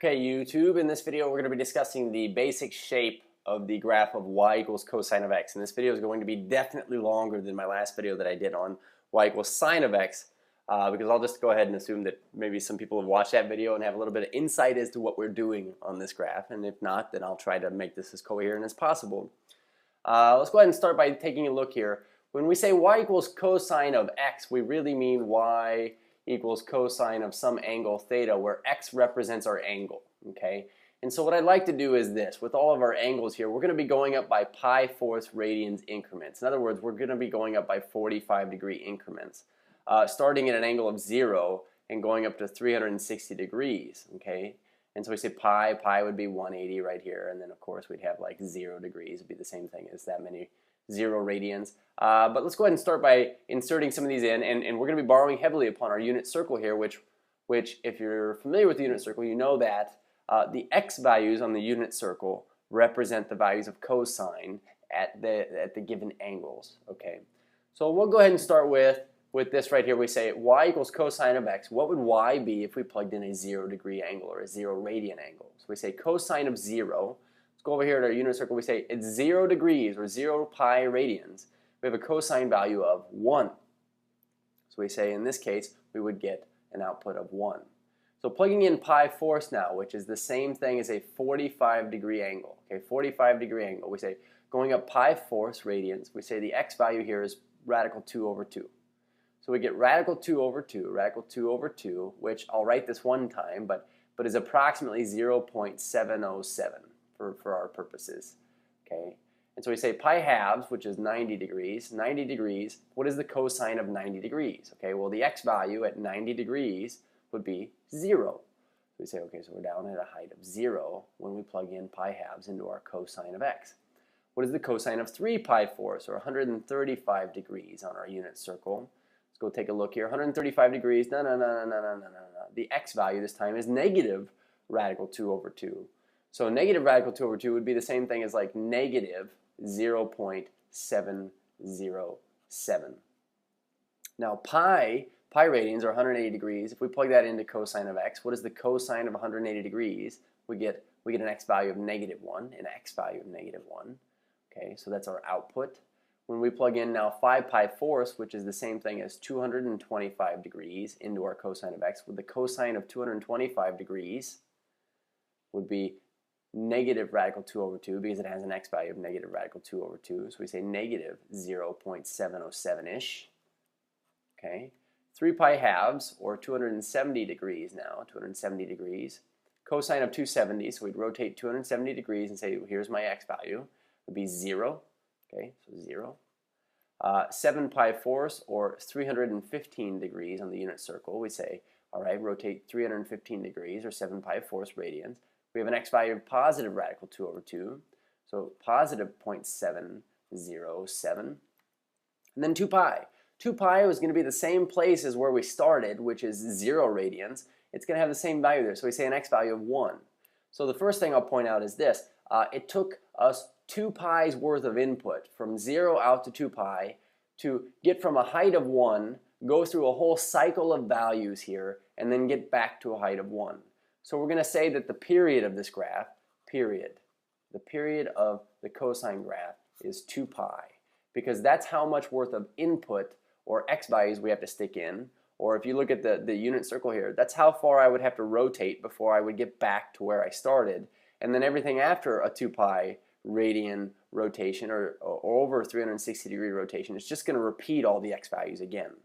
Okay, YouTube, in this video we're going to be discussing the basic shape of the graph of y equals cosine of x. And this video is going to be definitely longer than my last video that I did on y equals sine of x, because I'll just go ahead and assume that maybe some people have watched that video and have a little bit of insight as to what we're doing on this graph. And if not, then I'll try to make this as coherent as possible. Let's go ahead and start by taking a look here. When we say y equals cosine of x, we really mean y equals cosine of some angle theta, where x represents our angle, okay? And so what I'd like to do is this. With all of our angles here, we're going to be going up by pi-4 radians increments. In other words, we're going to be going up by 45-degree increments, starting at an angle of 0 and going up to 360 degrees, okay? And so we say pi would be 180 right here, and then of course we'd have like 0 degrees. It'd be the same thing as that many 0 radians. But let's go ahead and start by inserting some of these in, and we're going to be borrowing heavily upon our unit circle here, which if you're familiar with the unit circle, you know that the x values on the unit circle represent the values of cosine at the given angles. Okay, so we'll go ahead and start with this right here. We say y equals cosine of x. What would y be if we plugged in a 0-degree angle or a 0 radian angle? So we say cosine of 0. Let's go over here to our unit circle. We say it's 0 degrees or 0 pi radians. We have a cosine value of 1. So we say in this case we would get an output of 1. So plugging in pi-4 now, which is the same thing as a 45-degree angle. Okay, 45-degree angle. We say going up pi-4 radians, we say the x value here is radical 2 over 2. So we get radical 2 over 2, which I'll write this one time, but is approximately 0.707 for our purposes. Okay, and so we say pi halves, which is 90 degrees. 90 degrees, what is the cosine of 90 degrees? Okay, well the x value at 90 degrees would be 0. So we say, okay, so we're down at a height of 0 when we plug in pi halves into our cosine of x. What is the cosine of 3 pi-4, or 135 degrees on our unit circle? Let's go take a look here. 135 degrees, no. The x value this time is negative radical 2 over 2. So negative radical 2 over 2 would be the same thing as like negative 0.707. Now pi radians are 180 degrees. If we plug that into cosine of x, what is the cosine of 180 degrees? We get an x value of negative 1, an x value of negative 1. Okay, so that's our output. When we plug in now 5 pi-4, which is the same thing as 225 degrees into our cosine of x, with the cosine of 225 degrees would be negative radical 2 over 2, because it has an x value of negative radical 2 over 2. So we say negative 0.707-ish. Okay. 3 pi halves, or 270 degrees now, 270 degrees. Cosine of 270, so we'd rotate 270 degrees and say, here's my x value. It would be 0. Okay, so 0. 7 pi-4, or 315 degrees on the unit circle. We say, all right, rotate 315 degrees, or 7 pi-4 radians. We have an x value of positive radical 2 over 2, so positive 0.707. And then 2 pi. 2 pi is going to be the same place as where we started, which is 0 radians. It's going to have the same value there, so we say an x value of 1. So the first thing I'll point out is this. It took us 2 pi's worth of input from 0 out to 2 pi to get from a height of 1, go through a whole cycle of values here, and then get back to a height of 1. So we're going to say that the period of this graph, the period of the cosine graph is 2 pi, because that's how much worth of input or x values we have to stick in. Or if you look at the unit circle here, that's how far I would have to rotate before I would get back to where I started. And then everything after a 2 pi radian rotation or over 360 degree rotation is just going to repeat all the x values again.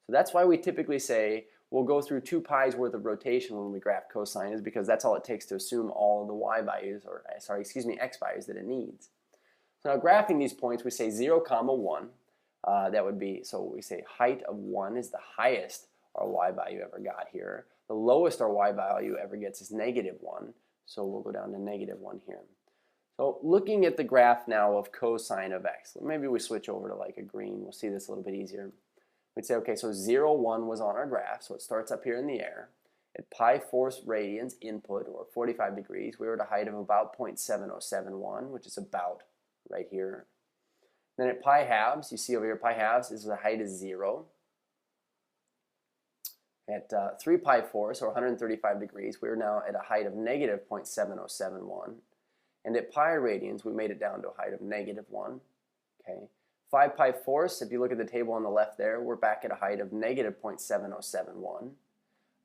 So that's why we typically say we'll go through 2 pi's worth of rotation when we graph cosine, is because that's all it takes to assume all of the y values, or x values that it needs. So now graphing these points, we say 0, 1. That would be, so we say height of 1 is the highest our y value ever got here. The lowest our y value ever gets is negative 1. So we'll go down to negative 1 here. So looking at the graph now of cosine of x, maybe we switch over to like a green. We'll see this a little bit easier. We'd say, okay, so 0, 1 was on our graph, so it starts up here in the air. At pi-4 radians input, or 45 degrees, we were at a height of about 0.7071, which is about right here. Then at pi halves, you see over here, pi halves is the height is 0. At 3 pi 4, so 135 degrees, we're now at a height of negative 0.7071. And at pi radians, we made it down to a height of negative 1. Okay. 5 pi fourths, if you look at the table on the left there, we're back at a height of negative 0.7071.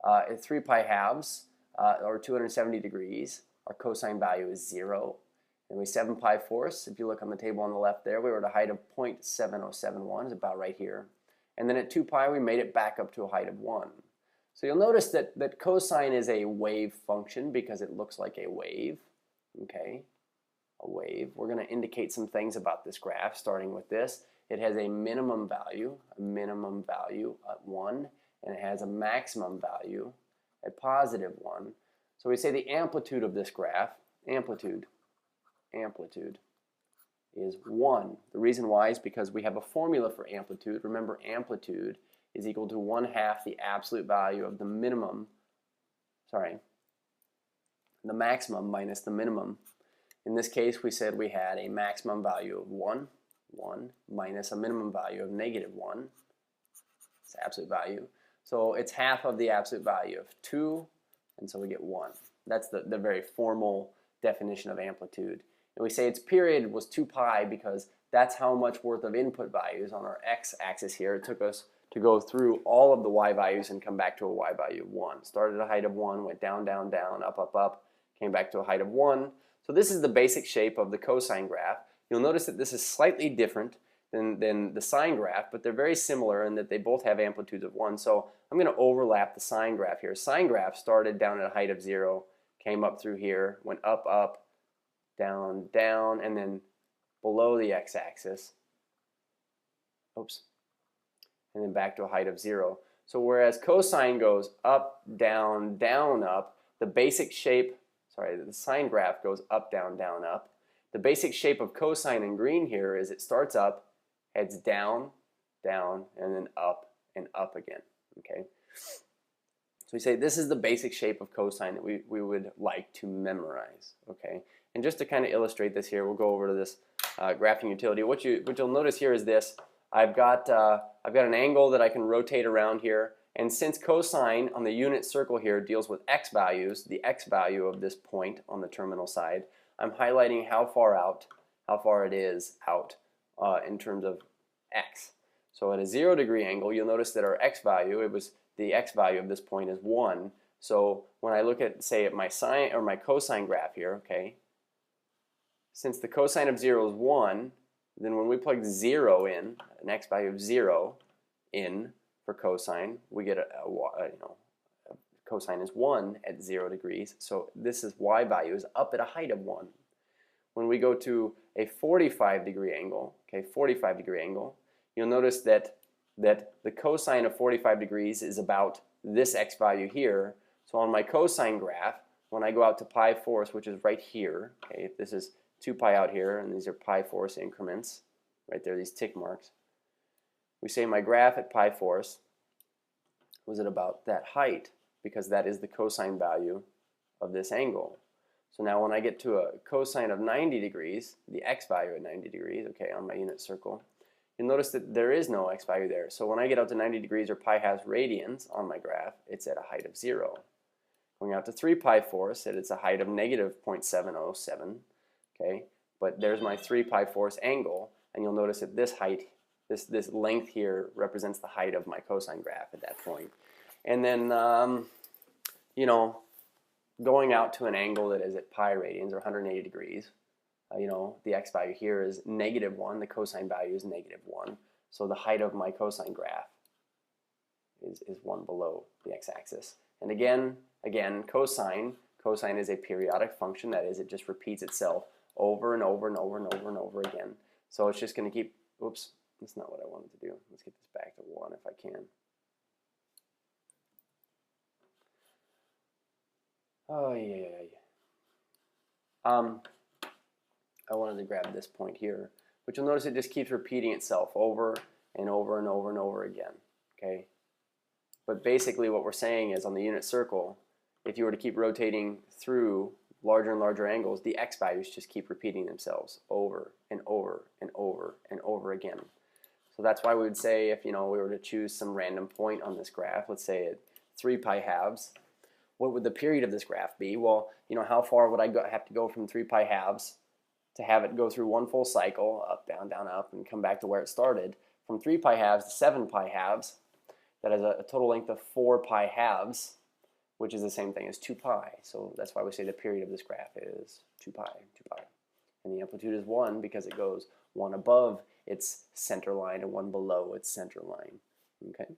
At 3 pi halves, or 270 degrees, our cosine value is 0. And we 7 pi fourths, if you look on the table on the left there, we were at a height of 0.7071, is about right here. And then at 2 pi, we made it back up to a height of 1. So you'll notice that cosine is a wave function because it looks like a wave. Okay, a wave. We're going to indicate some things about this graph, starting with this. It has a minimum value at 1, and it has a maximum value at positive 1. So we say the amplitude of this graph, amplitude is 1. The reason why is because we have a formula for amplitude. Remember, amplitude is equal to 1/2 the absolute value of the maximum minus the minimum. In this case, we said we had a maximum value of 1 minus a minimum value of negative 1. It's absolute value. So it's half of the absolute value of 2, and so we get 1. That's the very formal definition of amplitude. And we say its period was 2 pi because that's how much worth of input values on our x-axis here. It took us to go through all of the y values and come back to a y value of 1. Started at a height of 1, went down, down, down, up, up, up, came back to a height of 1. So this is the basic shape of the cosine graph. You'll notice that this is slightly different than the sine graph, but they're very similar in that they both have amplitudes of 1. So I'm going to overlap the sine graph here. Sine graph started down at a height of 0, came up through here, went up, up, down, down, and then below the x-axis. Oops. And then back to a height of 0. So whereas cosine goes up, down, down, up, the basic shape, the sine graph goes up, down, down, up. The basic shape of cosine in green here is it starts up, heads down, down, and then up and up again. Okay. So we say this is the basic shape of cosine that we would like to memorize. Okay. And just to kind of illustrate this here, we'll go over to this graphing utility. What you'll notice here is this. I've got an angle that I can rotate around here, and since cosine on the unit circle here deals with x values, the x value of this point on the terminal side, I'm highlighting how far it is out in terms of x. So at a 0 degree angle, you'll notice that our x value, the x value of this point is 1. So when I look at, say, at my sine or my cosine graph here, okay, since the cosine of 0 is 1, then when we plug 0 in, an x value of 0 in for cosine, we get cosine is 1 at 0 degrees. So this is y value is up at a height of 1. When we go to a 45 degree angle, okay, 45 degree angle, you'll notice that the cosine of 45 degrees is about this x value here. So on my cosine graph, when I go out to pi fourths, which is right here, okay, this is 2 pi out here, and these are pi fourths increments, right there, these tick marks. We say my graph at pi fourths was at about that height, because that is the cosine value of this angle. So now when I get to a cosine of 90 degrees, the x value at 90 degrees, okay, on my unit circle, you'll notice that there is no x value there. So when I get out to 90 degrees or pi halves radians on my graph, it's at a height of 0. Going out to 3 pi fourths, it's a height of negative 0.707. Okay, but there's my 3 pi fourths angle, and you'll notice that this height, this length here represents the height of my cosine graph at that point. And then, you know, going out to an angle that is at pi radians or 180 degrees, you know, the x value here is negative 1, the cosine value is negative 1. So the height of my cosine graph is 1 below the x-axis. And again, cosine is a periodic function. That is, it just repeats itself over and over and over and over and over again. So it's just going to keep, oops, that's not what I wanted to do. Let's get this back to 1 if I can. Oh, yeah. I wanted to grab this point here, but you'll notice it just keeps repeating itself over and over and over and over again, okay? But basically what we're saying is on the unit circle, if you were to keep rotating through larger and larger angles, the x values just keep repeating themselves over and over and over and over again. So that's why we would say if, you know, we were to choose some random point on this graph, let's say at 3 pi halves, what would the period of this graph be? Well, how far would I have to go from 3 pi halves to have it go through one full cycle, up, down, up, and come back to where it started? From 3 pi halves to 7 pi halves, that has a total length of 4 pi halves, which is the same thing as 2 pi. So that's why we say the period of this graph is 2 pi, 2 pi. And the amplitude is 1 because it goes one above its center line and one below its center line. Okay?